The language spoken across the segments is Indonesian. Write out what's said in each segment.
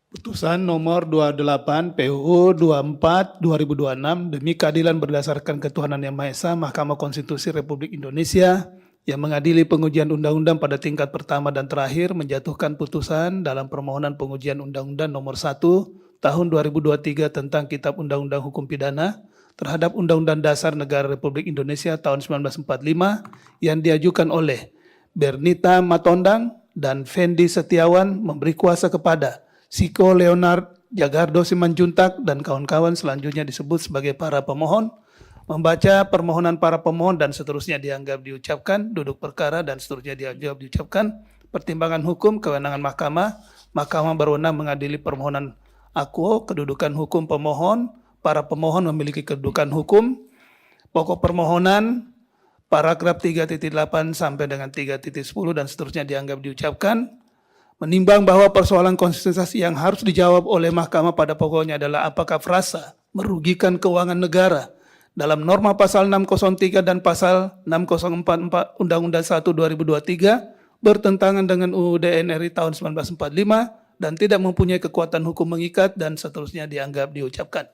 Putusan nomor 28 PUU 24 2026 demi keadilan berdasarkan ketuhanan yang Maha Esa, Mahkamah Konstitusi Republik Indonesia yang mengadili pengujian undang-undang pada tingkat pertama dan terakhir menjatuhkan putusan dalam permohonan pengujian undang-undang nomor 1 tahun 2023 tentang Kitab Undang-Undang Hukum Pidana terhadap Undang-Undang Dasar Negara Republik Indonesia tahun 1945 yang diajukan oleh Bernita Matondang dan Fendi Setiawan memberi kuasa kepada Siko Leonard Jagardo Simanjuntak dan kawan-kawan selanjutnya disebut sebagai para pemohon, membaca permohonan para pemohon dan seterusnya dianggap diucapkan, duduk perkara dan seterusnya dianggap diucapkan, pertimbangan hukum, kewenangan mahkamah, mahkamah berwenang mengadili permohonan akuo, kedudukan hukum pemohon, para pemohon memiliki kedudukan hukum, pokok permohonan, paragraf 3.8 sampai dengan 3.10 dan seterusnya dianggap diucapkan. Menimbang bahwa persoalan konstitusi yang harus dijawab oleh mahkamah pada pokoknya adalah apakah frasa merugikan keuangan negara dalam norma pasal 603 dan pasal 6044 Undang-Undang 1 2023 bertentangan dengan UUD NRI tahun 1945 dan tidak mempunyai kekuatan hukum mengikat dan seterusnya dianggap diucapkan.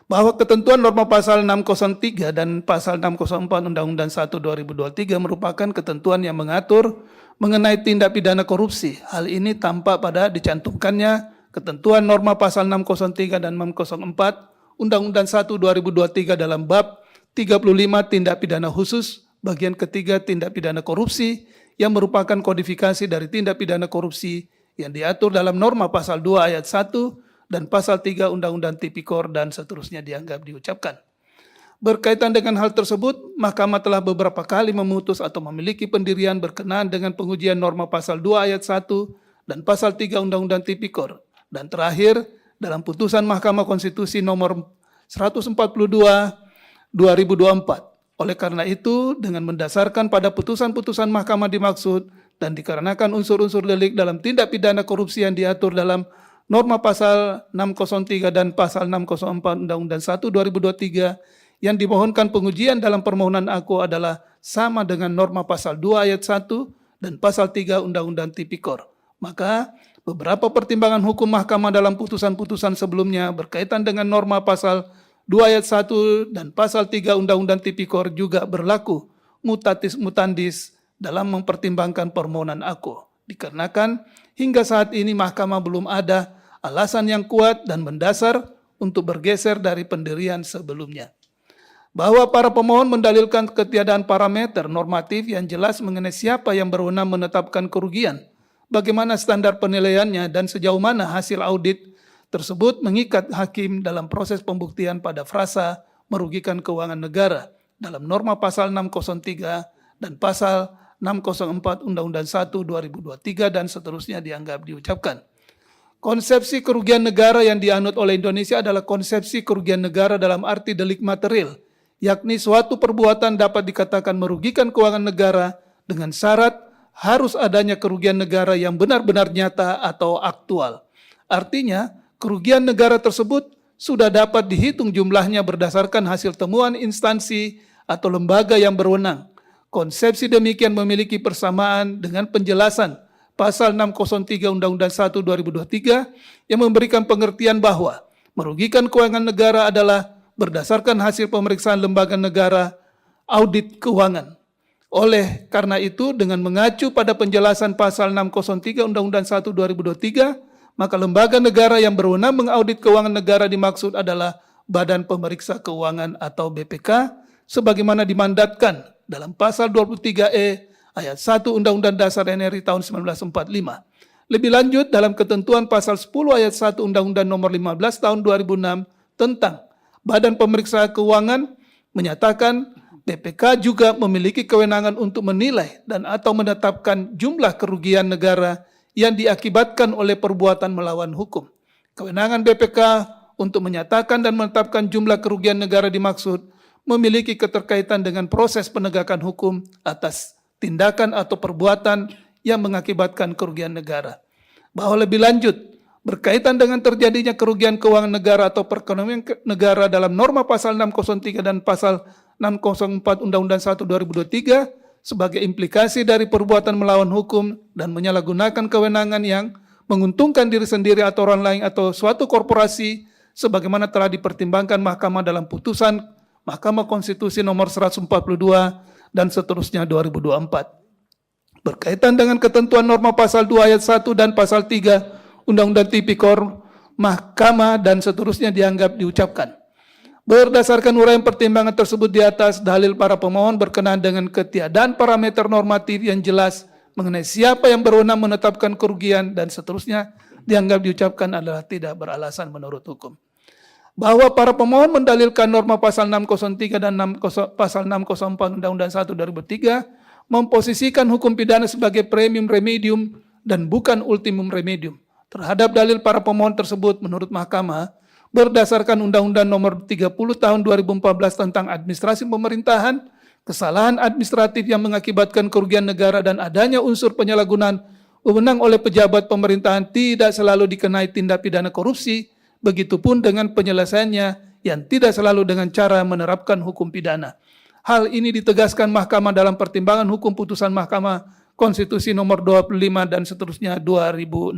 Bahwa ketentuan norma pasal 603 dan pasal 604 Undang-Undang 1 2023 merupakan ketentuan yang mengatur mengenai tindak pidana korupsi. Hal ini tampak pada dicantumkannya ketentuan norma pasal 603 dan 604 Undang-Undang 1 2023 dalam bab 35 tindak pidana khusus bagian ketiga tindak pidana korupsi yang merupakan kodifikasi dari tindak pidana korupsi yang diatur dalam norma pasal 2 ayat 1 dan pasal 3 Undang-Undang Tipikor dan seterusnya dianggap diucapkan. Berkaitan dengan hal tersebut, Mahkamah telah beberapa kali memutus atau memiliki pendirian berkenaan dengan pengujian norma pasal 2 ayat 1 dan pasal 3 Undang-Undang Tipikor. Dan terakhir, dalam putusan Mahkamah Konstitusi nomor 142 2024. Oleh karena itu, dengan mendasarkan pada putusan-putusan Mahkamah dimaksud dan dikarenakan unsur-unsur delik dalam tindak pidana korupsi yang diatur dalam norma pasal 603 dan pasal 604 Undang-Undang 1 2023 yang dimohonkan pengujian dalam permohonan aku adalah sama dengan norma pasal 2 ayat 1 dan pasal 3 Undang-Undang Tipikor. Maka beberapa pertimbangan hukum mahkamah dalam putusan-putusan sebelumnya berkaitan dengan norma pasal 2 ayat 1 dan pasal 3 Undang-Undang Tipikor juga berlaku mutatis mutandis dalam mempertimbangkan permohonan aku. Dikarenakan hingga saat ini mahkamah belum ada alasan yang kuat dan mendasar untuk bergeser dari pendirian sebelumnya. Bahwa para pemohon mendalilkan ketiadaan parameter normatif yang jelas mengenai siapa yang berwenang menetapkan kerugian, bagaimana standar penilaiannya dan sejauh mana hasil audit tersebut mengikat hakim dalam proses pembuktian pada frasa merugikan keuangan negara dalam norma pasal 603 dan pasal 604 Undang-Undang 1 2023 dan seterusnya dianggap diucapkan. Konsepsi kerugian negara yang dianut oleh Indonesia adalah konsepsi kerugian negara dalam arti delik material, yakni suatu perbuatan dapat dikatakan merugikan keuangan negara dengan syarat harus adanya kerugian negara yang benar-benar nyata atau aktual. Artinya, kerugian negara tersebut sudah dapat dihitung jumlahnya berdasarkan hasil temuan instansi atau lembaga yang berwenang. Konsepsi demikian memiliki persamaan dengan penjelasan pasal 603 Undang-Undang 1 2023 yang memberikan pengertian bahwa merugikan keuangan negara adalah berdasarkan hasil pemeriksaan lembaga negara audit keuangan. Oleh karena itu, dengan mengacu pada penjelasan pasal 603 Undang-Undang 1 2023, maka lembaga negara yang berwenang mengaudit keuangan negara dimaksud adalah Badan Pemeriksa Keuangan atau BPK, sebagaimana dimandatkan dalam pasal 23E ayat 1 Undang-Undang Dasar NRI tahun 1945. Lebih lanjut dalam ketentuan pasal 10 ayat 1 Undang-Undang nomor 15 tahun 2006 tentang Badan Pemeriksa Keuangan menyatakan BPK juga memiliki kewenangan untuk menilai dan atau menetapkan jumlah kerugian negara yang diakibatkan oleh perbuatan melawan hukum. Kewenangan BPK untuk menyatakan dan menetapkan jumlah kerugian negara dimaksud memiliki keterkaitan dengan proses penegakan hukum atas tindakan atau perbuatan yang mengakibatkan kerugian negara. Bahwa lebih lanjut, berkaitan dengan terjadinya kerugian keuangan negara atau perekonomian negara dalam norma pasal 603 dan pasal 604 Undang-Undang 1 2023 sebagai implikasi dari perbuatan melawan hukum dan menyalahgunakan kewenangan yang menguntungkan diri sendiri atau orang lain atau suatu korporasi sebagaimana telah dipertimbangkan Mahkamah dalam putusan Mahkamah Konstitusi nomor 142 dan seterusnya 2024. Berkaitan dengan ketentuan norma pasal 2 ayat 1 dan pasal 3 Undang-Undang Tipikor, Mahkamah dan seterusnya dianggap diucapkan. Berdasarkan uraian pertimbangan tersebut di atas, dalil para pemohon berkenaan dengan ketiadaan parameter normatif yang jelas mengenai siapa yang berwenang menetapkan kerugian dan seterusnya dianggap diucapkan adalah tidak beralasan menurut hukum. Bahwa para pemohon mendalilkan norma pasal 603 dan pasal 604 Undang-Undang 1 2003 memposisikan hukum pidana sebagai premium remedium dan bukan ultimum remedium. Terhadap dalil para pemohon tersebut menurut Mahkamah, berdasarkan Undang-Undang nomor 30 tahun 2014 tentang administrasi pemerintahan, kesalahan administratif yang mengakibatkan kerugian negara dan adanya unsur penyalahgunaan wewenang oleh pejabat pemerintahan tidak selalu dikenai tindak pidana korupsi, begitupun dengan penyelesaiannya yang tidak selalu dengan cara menerapkan hukum pidana. Hal ini ditegaskan Mahkamah dalam pertimbangan hukum putusan Mahkamah Konstitusi nomor 25 dan seterusnya 2016.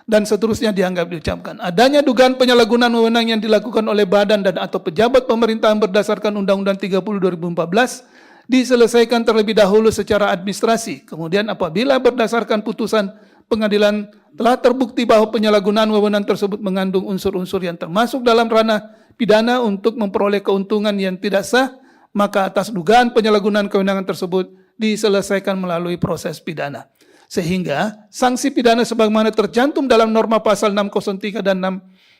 Dan seterusnya dianggap diucapkan. Adanya dugaan penyalahgunaan wewenang yang dilakukan oleh badan dan atau pejabat pemerintahan berdasarkan Undang-Undang 30 2014 diselesaikan terlebih dahulu secara administrasi. Kemudian apabila berdasarkan putusan pengadilan telah terbukti bahwa penyalahgunaan wewenang tersebut mengandung unsur-unsur yang termasuk dalam ranah pidana untuk memperoleh keuntungan yang tidak sah, maka atas dugaan penyalahgunaan kewenangan tersebut diselesaikan melalui proses pidana. Sehingga sanksi pidana sebagaimana tercantum dalam norma pasal 603 dan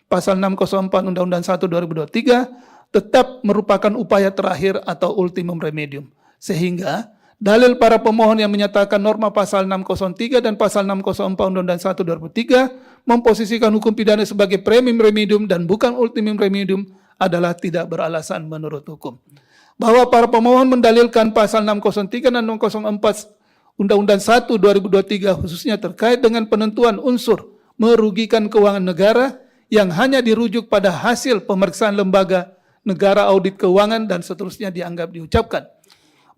pasal 604 Undang-Undang 1 2023 tetap merupakan upaya terakhir atau ultimum remedium. Sehingga dalil para pemohon yang menyatakan norma pasal 603 dan pasal 604 Undang-Undang 1 2003 memposisikan hukum pidana sebagai premium remedium dan bukan ultimum remedium adalah tidak beralasan menurut hukum. Bahwa para pemohon mendalilkan pasal 603 dan 604 Undang-Undang 1 2023 khususnya terkait dengan penentuan unsur merugikan keuangan negara yang hanya dirujuk pada hasil pemeriksaan lembaga negara audit keuangan dan seterusnya dianggap diucapkan.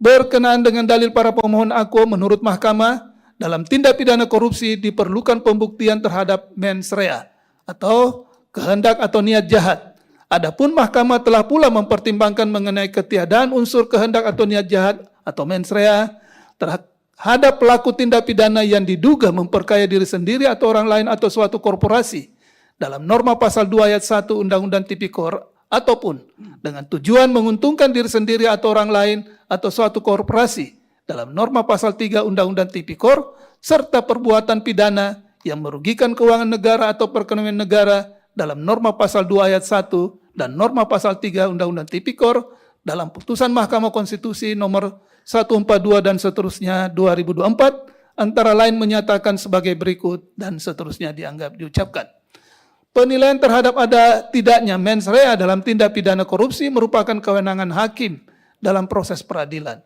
Berkenaan dengan dalil para pemohon aku, menurut Mahkamah, dalam tindak pidana korupsi diperlukan pembuktian terhadap mens rea atau kehendak atau niat jahat. Adapun Mahkamah telah pula mempertimbangkan mengenai ketiadaan unsur kehendak atau niat jahat atau mens rea terhadap pelaku tindak pidana yang diduga memperkaya diri sendiri atau orang lain atau suatu korporasi dalam norma pasal 2 ayat 1 Undang-Undang Tipikor ataupun dengan tujuan menguntungkan diri sendiri atau orang lain atau suatu korporasi dalam norma pasal 3 Undang-Undang Tipikor serta perbuatan pidana yang merugikan keuangan negara atau perekonomian negara dalam norma pasal 2 ayat 1 dan norma pasal 3 Undang-Undang Tipikor dalam putusan Mahkamah Konstitusi nomor 142 dan seterusnya 2024 antara lain menyatakan sebagai berikut dan seterusnya dianggap diucapkan. Penilaian terhadap ada tidaknya mens rea dalam tindak pidana korupsi merupakan kewenangan hakim dalam proses peradilan.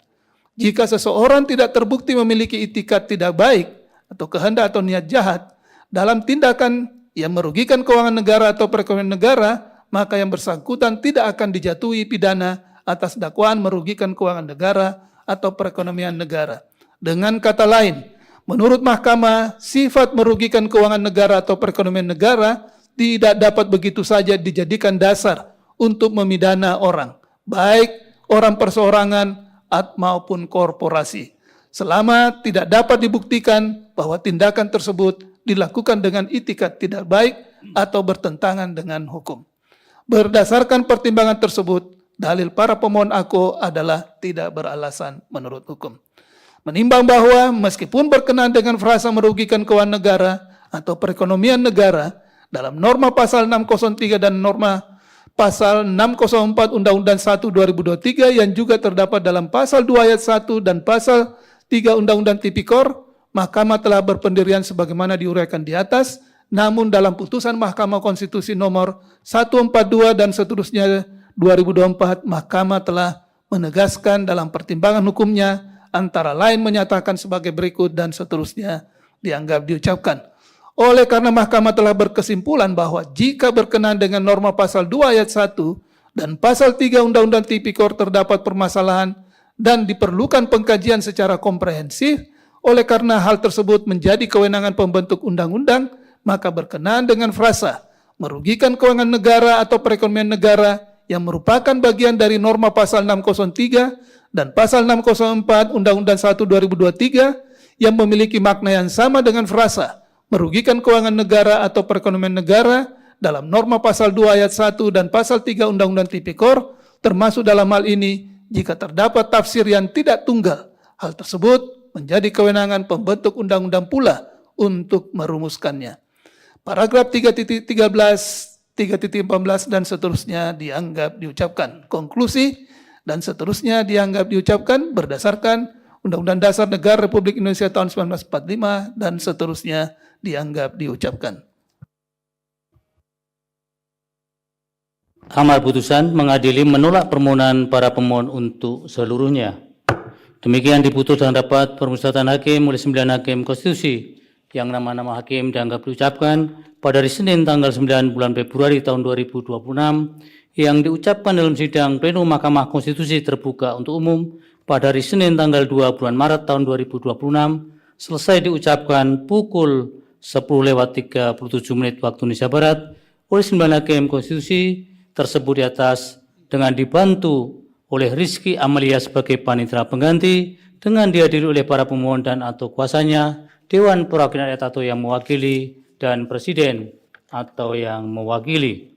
Jika seseorang tidak terbukti memiliki itikat tidak baik atau kehendak atau niat jahat dalam tindakan yang merugikan keuangan negara atau perekonomian negara, maka yang bersangkutan tidak akan dijatuhi pidana atas dakwaan merugikan keuangan negara atau perekonomian negara. Dengan kata lain, menurut Mahkamah, sifat merugikan keuangan negara atau perekonomian negara tidak dapat begitu saja dijadikan dasar untuk memidana orang, baik orang perseorangan maupun korporasi, selama tidak dapat dibuktikan bahwa tindakan tersebut dilakukan dengan itikat tidak baik atau bertentangan dengan hukum. Berdasarkan pertimbangan tersebut, dalil para pemohon aku adalah tidak beralasan menurut hukum. Menimbang bahwa meskipun berkenaan dengan frasa merugikan keuangan negara atau perekonomian negara dalam norma pasal 603 dan norma pasal 604 Undang-Undang 1 2023 yang juga terdapat dalam pasal 2 ayat 1 dan pasal 3 Undang-Undang Tipikor, Mahkamah telah berpendirian sebagaimana diuraikan di atas, namun dalam putusan Mahkamah Konstitusi nomor 142 dan seterusnya 2024, Mahkamah telah menegaskan dalam pertimbangan hukumnya antara lain menyatakan sebagai berikut dan seterusnya dianggap diucapkan. Oleh karena Mahkamah telah berkesimpulan bahwa jika berkenaan dengan norma pasal 2 ayat 1 dan pasal 3 Undang-Undang Tipikor terdapat permasalahan dan diperlukan pengkajian secara komprehensif, Oleh karena hal tersebut menjadi kewenangan pembentuk undang-undang, maka berkenaan dengan frasa merugikan keuangan negara atau perekonomian negara yang merupakan bagian dari norma pasal 603 dan pasal 604 Undang-Undang 1 2023 yang memiliki makna yang sama dengan frasa merugikan keuangan negara atau perekonomian negara dalam norma pasal 2 ayat 1 dan pasal 3 Undang-Undang Tipikor, termasuk dalam hal ini jika terdapat tafsir yang tidak tunggal. Hal tersebut menjadi kewenangan pembentuk undang-undang pula untuk merumuskannya. Paragraf 3.13, 3.14 dan seterusnya dianggap diucapkan. Konklusi dan seterusnya dianggap diucapkan berdasarkan Undang-Undang Dasar Negara Republik Indonesia tahun 1945 dan seterusnya dianggap diucapkan. Amar putusan mengadili menolak permohonan para pemohon untuk seluruhnya. Demikian diputus dan dapat permusyawaratan hakim oleh 9 hakim konstitusi yang nama-nama hakim dianggap diucapkan pada hari Senin tanggal 9 bulan Februari tahun 2026 yang diucapkan dalam sidang pleno Mahkamah Konstitusi terbuka untuk umum pada hari Senin tanggal 2 bulan Maret tahun 2026 selesai diucapkan pukul 10:37 waktu Indonesia Barat oleh 9 hakim konstitusi tersebut di atas dengan dibantu oleh Rizky Amalia sebagai panitera pengganti dengan dihadiri oleh para pemohon dan atau kuasanya, Dewan Perwakilan Rakyat atau yang mewakili, dan Presiden atau yang mewakili.